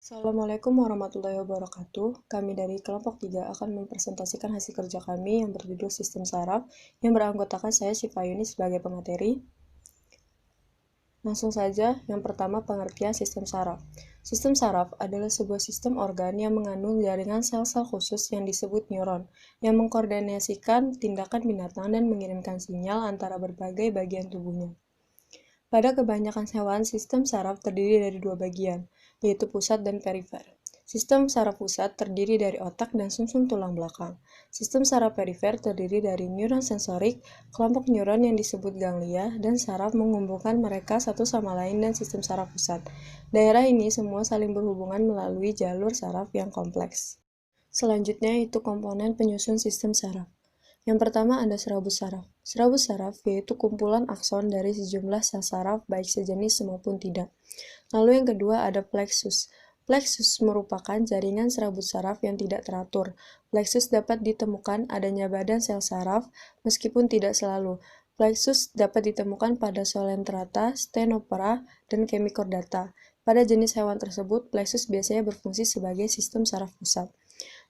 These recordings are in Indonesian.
Assalamualaikum warahmatullahi wabarakatuh. Kami dari kelompok 3 akan mempresentasikan hasil kerja kami yang berjudul Sistem Saraf yang beranggotakan saya Syifa Yuni sebagai pemateri. Langsung saja, yang pertama pengertian sistem saraf. Sistem saraf adalah sebuah sistem organ yang mengandung jaringan sel-sel khusus yang disebut neuron, yang mengkoordinasikan tindakan binatang dan mengirimkan sinyal antara berbagai bagian tubuhnya. Pada kebanyakan hewan, sistem saraf terdiri dari dua bagian, yaitu pusat dan perifer. Sistem saraf pusat terdiri dari otak dan sumsum tulang belakang. Sistem saraf perifer terdiri dari neuron sensorik, kelompok neuron yang disebut ganglia, dan saraf menghubungkan mereka satu sama lain dan sistem saraf pusat. Daerah ini semua saling berhubungan melalui jalur saraf yang kompleks. Selanjutnya itu komponen penyusun sistem saraf. Yang pertama ada serabut saraf. Serabut saraf yaitu kumpulan akson dari sejumlah sel saraf baik sejenis maupun tidak. Lalu yang kedua ada plexus. Plexus merupakan jaringan serabut saraf yang tidak teratur. Plexus dapat ditemukan adanya badan sel saraf meskipun tidak selalu. Plexus dapat ditemukan pada Coelenterata, Ctenophora, dan Chemicordata. Pada jenis hewan tersebut, plexus biasanya berfungsi sebagai sistem saraf pusat.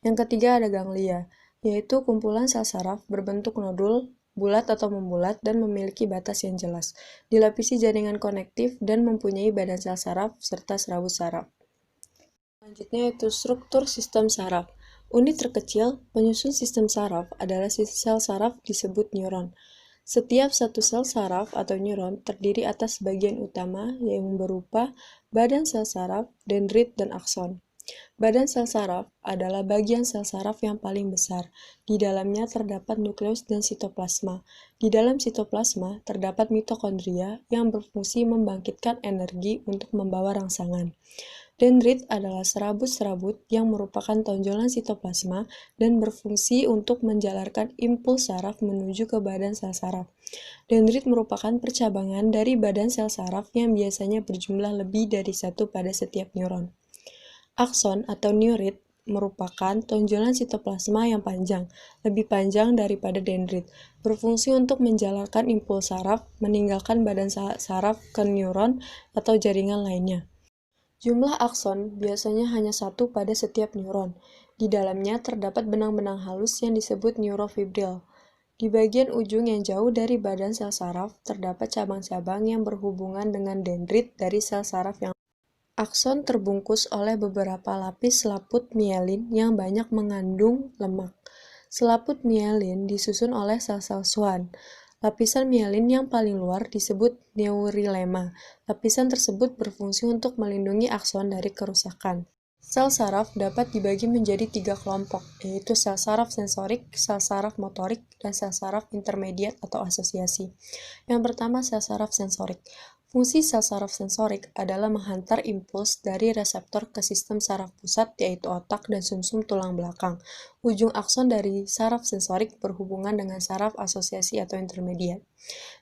Yang ketiga ada ganglia, yaitu kumpulan sel saraf berbentuk nodul, bulat atau membulat, dan memiliki batas yang jelas, dilapisi jaringan konektif, dan mempunyai badan sel saraf serta serabut saraf. Selanjutnya yaitu struktur sistem saraf. Unit terkecil penyusun sistem saraf adalah sel saraf disebut neuron. Setiap satu sel saraf atau neuron terdiri atas bagian utama yang berupa badan sel saraf, dendrit, dan akson. Badan sel saraf adalah bagian sel saraf yang paling besar. Di dalamnya terdapat nukleus dan sitoplasma. Di dalam sitoplasma terdapat mitokondria yang berfungsi membangkitkan energi untuk membawa rangsangan. Dendrit adalah serabut-serabut yang merupakan tonjolan sitoplasma dan berfungsi untuk menjalarkan impuls saraf menuju ke badan sel saraf. Dendrit merupakan percabangan dari badan sel saraf yang biasanya berjumlah lebih dari satu pada setiap neuron. Akson atau neurit merupakan tonjolan sitoplasma yang panjang, lebih panjang daripada dendrit, berfungsi untuk menjalarkan impuls saraf meninggalkan badan saraf ke neuron atau jaringan lainnya. Jumlah akson biasanya hanya satu pada setiap neuron. Di dalamnya terdapat benang-benang halus yang disebut neurofibril. Di bagian ujung yang jauh dari badan sel saraf, terdapat cabang-cabang yang berhubungan dengan dendrit dari sel saraf yang akson terbungkus oleh beberapa lapis selaput mielin yang banyak mengandung lemak. Selaput mielin disusun oleh sel-sel Schwann. Lapisan mielin yang paling luar disebut neurilema. Lapisan tersebut berfungsi untuk melindungi akson dari kerusakan. Sel saraf dapat dibagi menjadi 3 kelompok, yaitu sel saraf sensorik, sel saraf motorik, dan sel saraf intermediat atau asosiasi. Yang pertama, sel saraf sensorik. Fungsi sel saraf sensorik adalah menghantar impuls dari reseptor ke sistem saraf pusat yaitu otak dan sumsum tulang belakang. Ujung akson dari saraf sensorik berhubungan dengan saraf asosiasi atau intermediat.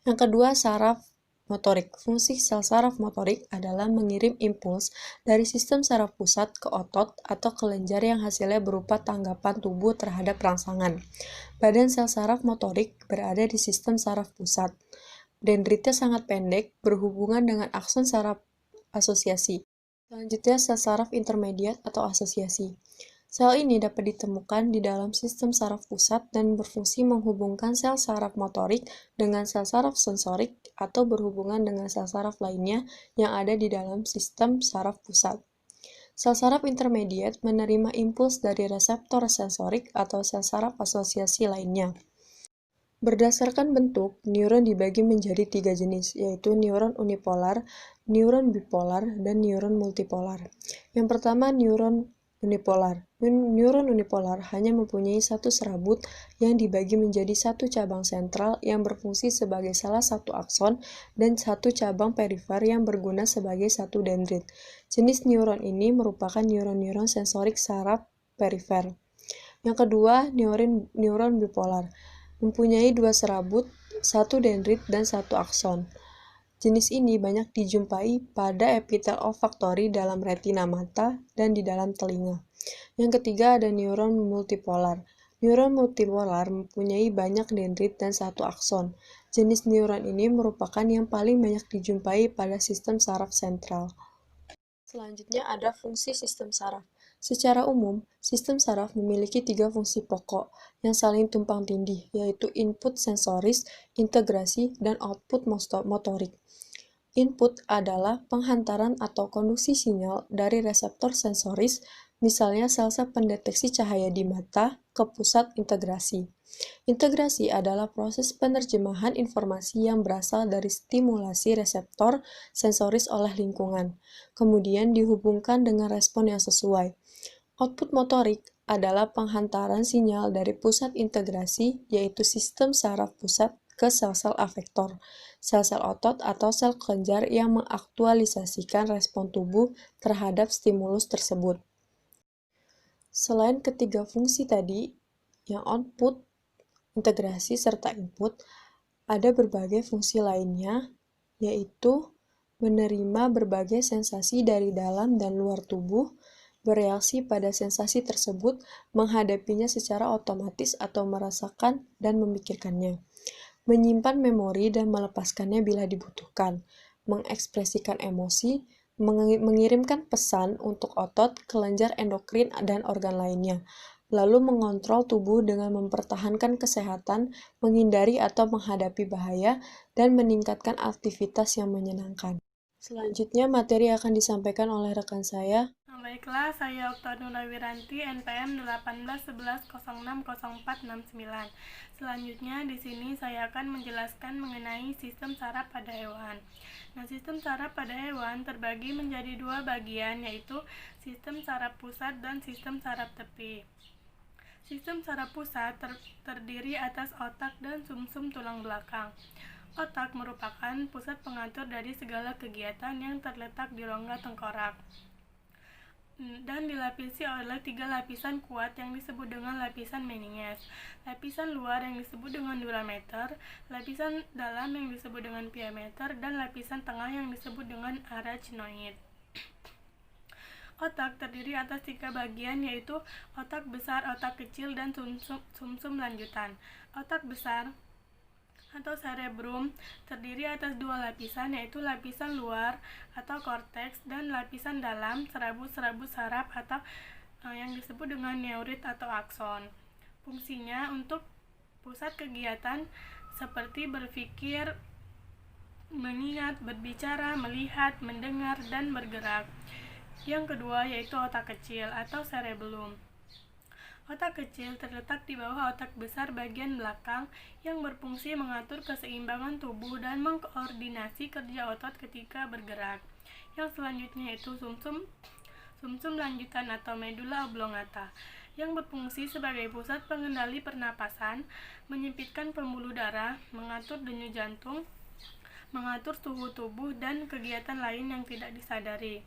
Yang kedua, saraf motorik. Fungsi sel saraf motorik adalah mengirim impuls dari sistem saraf pusat ke otot atau kelenjar yang hasilnya berupa tanggapan tubuh terhadap rangsangan. Badan sel saraf motorik berada di sistem saraf pusat. Dendritnya sangat pendek, berhubungan dengan akson saraf asosiasi. Selanjutnya, sel saraf intermediat atau asosiasi. Sel ini dapat ditemukan di dalam sistem saraf pusat dan berfungsi menghubungkan sel saraf motorik dengan sel saraf sensorik atau berhubungan dengan sel saraf lainnya yang ada di dalam sistem saraf pusat. Sel saraf intermediat menerima impuls dari reseptor sensorik atau sel saraf asosiasi lainnya. Berdasarkan bentuk, neuron dibagi menjadi 3 jenis, yaitu neuron unipolar, neuron bipolar, dan neuron multipolar. Yang pertama, neuron unipolar. Neuron unipolar hanya mempunyai satu serabut yang dibagi menjadi satu cabang sentral yang berfungsi sebagai salah satu akson dan satu cabang perifer yang berguna sebagai satu dendrit. Jenis neuron ini merupakan neuron-neuron sensorik saraf perifer. Yang kedua, neuron bipolar. Mempunyai 2 serabut, 1 dendrit, dan 1 akson. Jenis ini banyak dijumpai pada epitel olfaktori dalam retina mata dan di dalam telinga. Yang ketiga ada neuron multipolar. Neuron multipolar mempunyai banyak dendrit dan 1 akson. Jenis neuron ini merupakan yang paling banyak dijumpai pada sistem saraf sentral. Selanjutnya ada fungsi sistem saraf. Secara umum, sistem saraf memiliki 3 fungsi pokok yang saling tumpang tindih, yaitu input sensoris, integrasi, dan output motorik. Input adalah penghantaran atau konduksi sinyal dari reseptor sensoris, misalnya sel-sel pendeteksi cahaya di mata, ke pusat integrasi. Integrasi adalah proses penerjemahan informasi yang berasal dari stimulasi reseptor sensoris oleh lingkungan, kemudian dihubungkan dengan respon yang sesuai. Output motorik adalah penghantaran sinyal dari pusat integrasi, yaitu sistem saraf pusat, ke sel-sel afektor, sel-sel otot atau sel kelenjar yang mengaktualisasikan respon tubuh terhadap stimulus tersebut. Selain ketiga fungsi tadi, yang output, integrasi, serta input, ada berbagai fungsi lainnya, yaitu menerima berbagai sensasi dari dalam dan luar tubuh, bereaksi pada sensasi tersebut, menghadapinya secara otomatis atau merasakan dan memikirkannya, menyimpan memori dan melepaskannya bila dibutuhkan, mengekspresikan emosi, mengirimkan pesan untuk otot, kelenjar endokrin, dan organ lainnya, lalu mengontrol tubuh dengan mempertahankan kesehatan, menghindari atau menghadapi bahaya, dan meningkatkan aktivitas yang menyenangkan. Selanjutnya, materi akan disampaikan oleh rekan saya. Baiklah, saya Oktanula Wiranti, NPM 1811060469. Selanjutnya, di sini saya akan menjelaskan mengenai sistem saraf pada hewan. Nah, sistem saraf pada hewan terbagi menjadi dua bagian, yaitu sistem saraf pusat dan sistem saraf tepi. Sistem saraf pusat terdiri atas otak dan sumsum tulang belakang. Otak merupakan pusat pengatur dari segala kegiatan yang terletak di rongga tengkorak dan dilapisi oleh 3 lapisan kuat yang disebut dengan lapisan meninges, lapisan luar yang disebut dengan durameter, lapisan dalam yang disebut dengan piemeter, dan lapisan tengah yang disebut dengan arachnoid. Otak terdiri atas 3 bagian, yaitu otak besar, otak kecil, dan sumsum lanjutan. Otak besar atau cerebrum terdiri atas 2 lapisan, yaitu lapisan luar atau korteks dan lapisan dalam serabut-serabut saraf atau yang disebut dengan neurit atau akson. Fungsinya untuk pusat kegiatan seperti berpikir, mengingat, berbicara, melihat, mendengar, dan bergerak. Yang kedua yaitu otak kecil atau cerebellum. Otak kecil terletak di bawah otak besar bagian belakang yang berfungsi mengatur keseimbangan tubuh dan mengkoordinasi kerja otot ketika bergerak. Yang selanjutnya yaitu sumsum lanjutan atau medulla oblongata yang berfungsi sebagai pusat pengendali pernapasan, menyempitkan pembuluh darah, mengatur denyut jantung, mengatur suhu tubuh, dan kegiatan lain yang tidak disadari.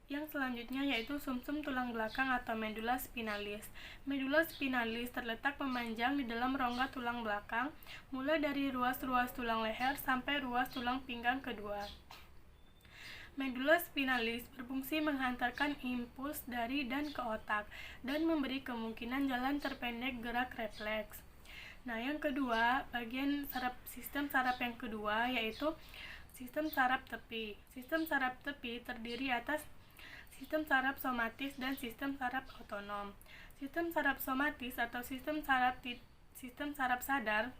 Yang selanjutnya yaitu sumsum tulang belakang atau medulla spinalis. Medulla spinalis terletak memanjang di dalam rongga tulang belakang, mulai dari ruas-ruas tulang leher sampai ruas tulang pinggang kedua. Medulla spinalis berfungsi menghantarkan impuls dari dan ke otak dan memberi kemungkinan jalan terpendek gerak refleks. Nah, yang kedua, bagian sistem saraf yang kedua yaitu sistem saraf tepi. Sistem saraf tepi terdiri atas sistem saraf somatis dan sistem saraf otonom. Sistem saraf somatis atau sistem saraf sadar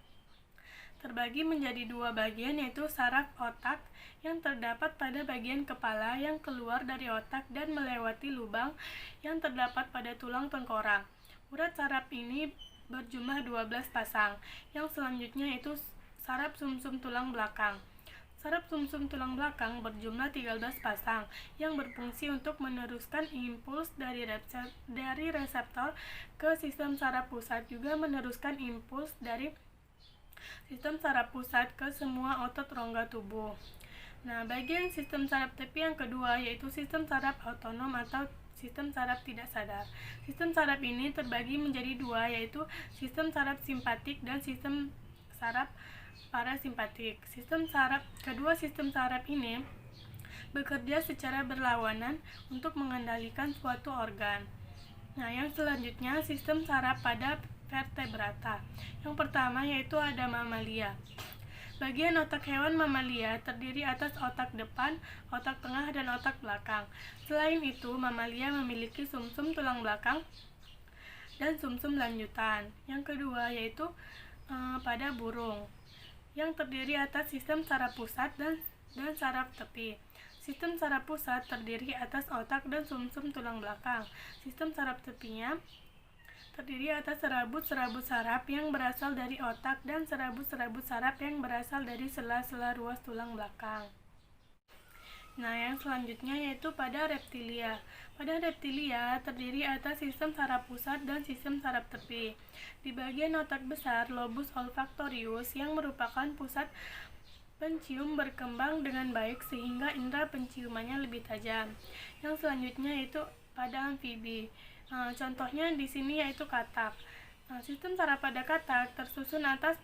terbagi menjadi 2 bagian, yaitu saraf otak yang terdapat pada bagian kepala yang keluar dari otak dan melewati lubang yang terdapat pada tulang tengkorak. Urat saraf ini berjumlah 12 pasang. Yang selanjutnya yaitu saraf sumsum tulang belakang. Saraf sumsum tulang belakang berjumlah 13 pasang yang berfungsi untuk meneruskan impuls dari reseptor ke sistem saraf pusat, juga meneruskan impuls dari sistem saraf pusat ke semua otot rongga tubuh. Nah, bagian sistem saraf tepi yang kedua yaitu sistem saraf otonom atau sistem saraf tidak sadar. Sistem saraf ini terbagi menjadi 2, yaitu sistem saraf simpatik dan sistem saraf parasimpatik. Kedua sistem saraf ini bekerja secara berlawanan untuk mengendalikan suatu organ. Nah, yang selanjutnya sistem saraf pada vertebrata. Yang pertama yaitu ada mamalia. Bagian otak hewan mamalia terdiri atas otak depan, otak tengah, dan otak belakang. Selain itu, mamalia memiliki sumsum tulang belakang dan sumsum lanjutan. Yang kedua yaitu pada burung, yang terdiri atas sistem saraf pusat dan saraf tepi. Sistem saraf pusat terdiri atas otak dan sumsum tulang belakang. Sistem saraf tepinya terdiri atas serabut-serabut saraf yang berasal dari otak dan serabut-serabut saraf yang berasal dari sela-sela ruas tulang belakang. Nah, yang selanjutnya yaitu pada reptilia. Pada reptilia terdiri atas sistem saraf pusat dan sistem saraf tepi. Di bagian otak besar, lobus olfaktorius yang merupakan pusat pencium berkembang dengan baik sehingga indera penciumannya lebih tajam. Yang selanjutnya yaitu pada amfibi. Contohnya di sini yaitu katak. Sistem saraf pada katak tersusun atas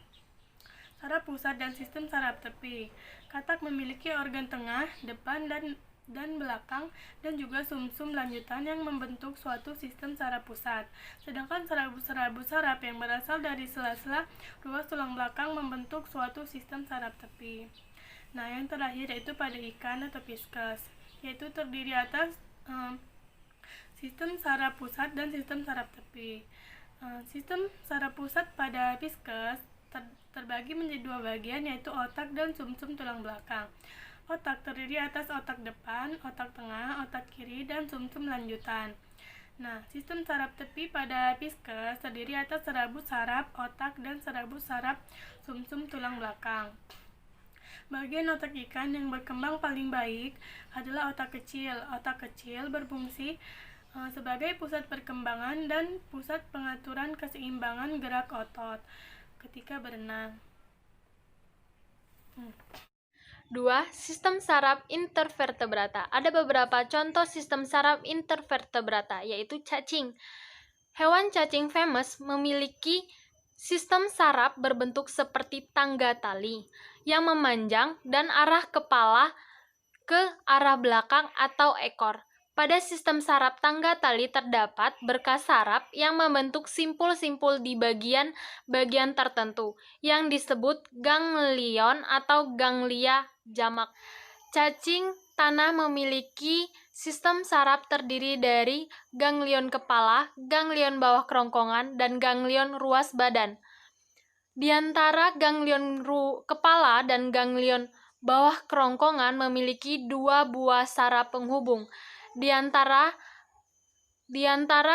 saraf pusat dan sistem saraf tepi. Katak memiliki organ tengah, depan, dan belakang, dan juga sumsum lanjutan yang membentuk suatu sistem saraf pusat. Sedangkan serabut-serabut saraf yang berasal dari sela-sela ruas tulang belakang membentuk suatu sistem saraf tepi. Nah, yang terakhir yaitu pada ikan atau pisces, yaitu terdiri atas sistem saraf pusat dan sistem saraf tepi. Sistem saraf pusat pada pisces terbagi menjadi dua bagian, yaitu otak dan sumsum tulang belakang. Otak terdiri atas otak depan, otak tengah, otak kiri, dan sumsum lanjutan. Nah, sistem saraf tepi pada pisces terdiri atas serabut saraf otak dan serabut saraf sumsum tulang belakang. Bagian otak ikan yang berkembang paling baik adalah otak kecil. Otak kecil berfungsi sebagai pusat perkembangan dan pusat pengaturan keseimbangan gerak otot ketika berenang. 2. Sistem saraf intervertebrata. Ada beberapa contoh sistem saraf intervertebrata, yaitu cacing. Hewan cacing famous memiliki sistem saraf berbentuk seperti tangga tali yang memanjang dan arah kepala ke arah belakang atau ekor. Pada sistem saraf tangga tali terdapat berkas saraf yang membentuk simpul-simpul di bagian tertentu yang disebut ganglion atau ganglia jamak. Cacing tanah memiliki sistem saraf terdiri dari ganglion kepala, ganglion bawah kerongkongan, dan ganglion ruas badan. Di antara ganglion kepala dan ganglion bawah kerongkongan memiliki dua buah saraf penghubung. Di antara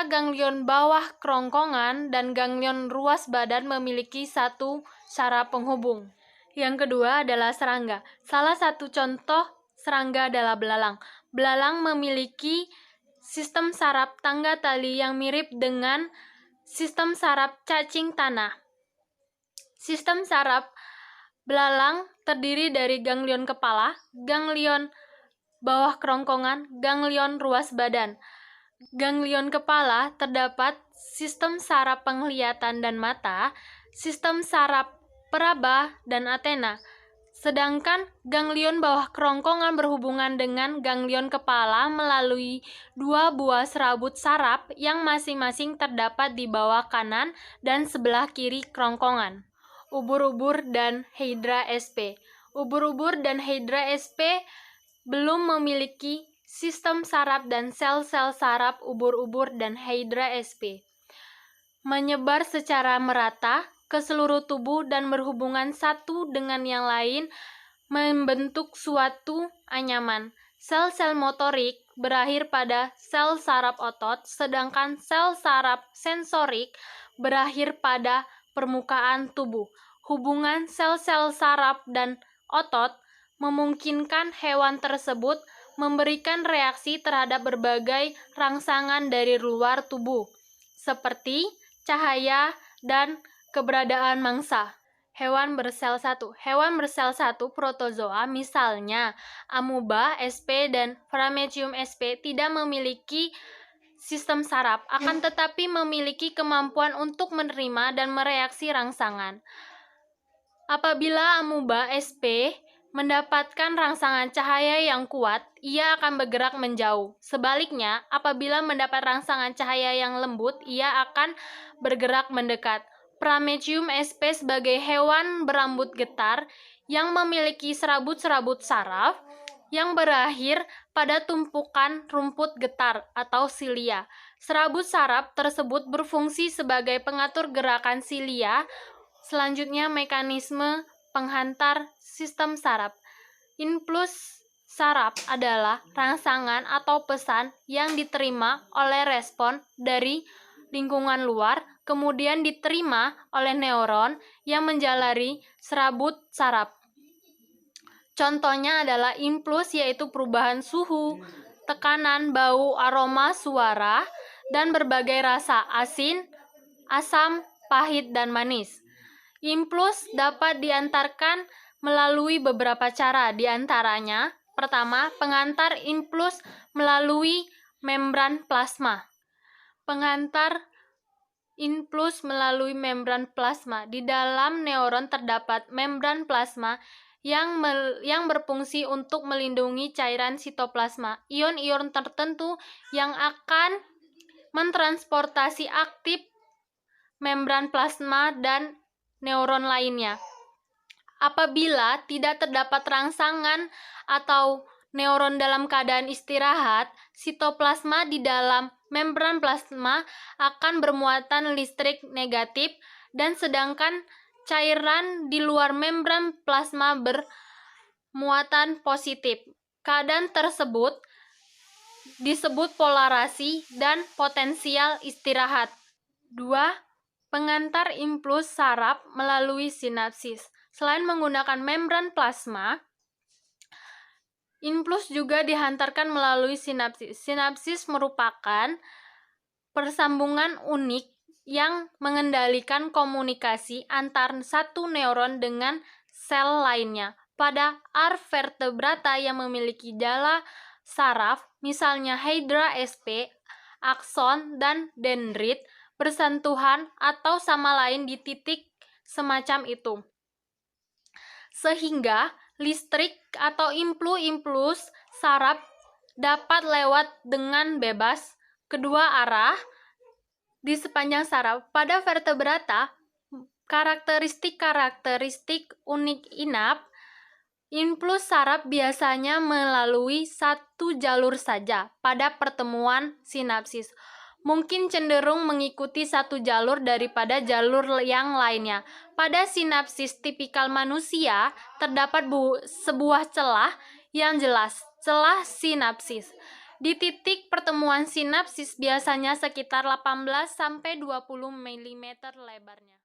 ganglion bawah kerongkongan dan ganglion ruas badan memiliki satu saraf penghubung. Yang kedua adalah serangga. Salah satu contoh serangga adalah belalang. Belalang memiliki sistem saraf tangga tali yang mirip dengan sistem saraf cacing tanah. Sistem saraf belalang terdiri dari ganglion kepala, ganglion bawah kerongkongan, ganglion ruas badan. Ganglion kepala terdapat sistem saraf penglihatan dan mata, sistem saraf peraba dan antena. Sedangkan ganglion bawah kerongkongan berhubungan dengan ganglion kepala melalui dua buah serabut saraf yang masing-masing terdapat di bawah kanan dan sebelah kiri kerongkongan. Ubur-ubur dan Hydra sp. Ubur-ubur dan Hydra sp belum memiliki sistem saraf dan sel-sel saraf ubur-ubur dan Hydra sp menyebar secara merata ke seluruh tubuh dan berhubungan satu dengan yang lain membentuk suatu anyaman. Sel-sel motorik berakhir pada sel saraf otot, sedangkan sel saraf sensorik berakhir pada permukaan tubuh. Hubungan sel-sel saraf dan otot memungkinkan hewan tersebut memberikan reaksi terhadap berbagai rangsangan dari luar tubuh, seperti cahaya dan keberadaan mangsa. Hewan bersel satu. Hewan bersel satu protozoa, misalnya amuba sp dan Paramecium sp, tidak memiliki sistem saraf, akan tetapi memiliki kemampuan untuk menerima dan mereaksi rangsangan. Apabila amuba sp mendapatkan rangsangan cahaya yang kuat, ia akan bergerak menjauh. Sebaliknya, apabila mendapat rangsangan cahaya yang lembut, ia akan bergerak mendekat. Pramechium sp sebagai hewan berambut getar yang memiliki serabut-serabut saraf yang berakhir pada tumpukan rumput getar atau silia. Serabut saraf tersebut berfungsi sebagai pengatur gerakan silia. Selanjutnya, mekanisme penghantar sistem saraf. Impuls saraf adalah rangsangan atau pesan yang diterima oleh respon dari lingkungan luar, kemudian diterima oleh neuron yang menjalari serabut saraf. Contohnya adalah impuls, yaitu perubahan suhu, tekanan, bau, aroma, suara, dan berbagai rasa asin, asam, pahit, dan manis. Impuls dapat diantarkan melalui beberapa cara, diantaranya pertama, pengantar impuls melalui membran plasma. Pengantar impuls melalui membran plasma. Di dalam neuron terdapat membran plasma yang berfungsi untuk melindungi cairan sitoplasma. Ion-ion tertentu yang akan mentransportasi aktif membran plasma dan neuron lainnya. Apabila tidak terdapat rangsangan atau neuron dalam keadaan istirahat, sitoplasma di dalam membran plasma akan bermuatan listrik negatif, dan sedangkan cairan di luar membran plasma bermuatan positif. Keadaan tersebut disebut polarasi dan potensial istirahat. 2. Pengantar impuls saraf melalui sinapsis. Selain menggunakan membran plasma, impuls juga dihantarkan melalui sinapsis. Sinapsis merupakan persambungan unik yang mengendalikan komunikasi antar satu neuron dengan sel lainnya. Pada vertebrata yang memiliki jala saraf, misalnya Hydra sp, akson dan dendrit, bersentuhan atau sama lain di titik semacam itu, sehingga listrik atau impuls saraf dapat lewat dengan bebas kedua arah di sepanjang saraf. Pada vertebrata, karakteristik unik inap, impuls saraf biasanya melalui satu jalur saja pada pertemuan sinapsis. Mungkin cenderung mengikuti satu jalur daripada jalur yang lainnya. Pada sinapsis tipikal manusia, terdapat sebuah celah yang jelas, celah sinapsis. Di titik pertemuan sinapsis biasanya sekitar 18-20 mm lebarnya.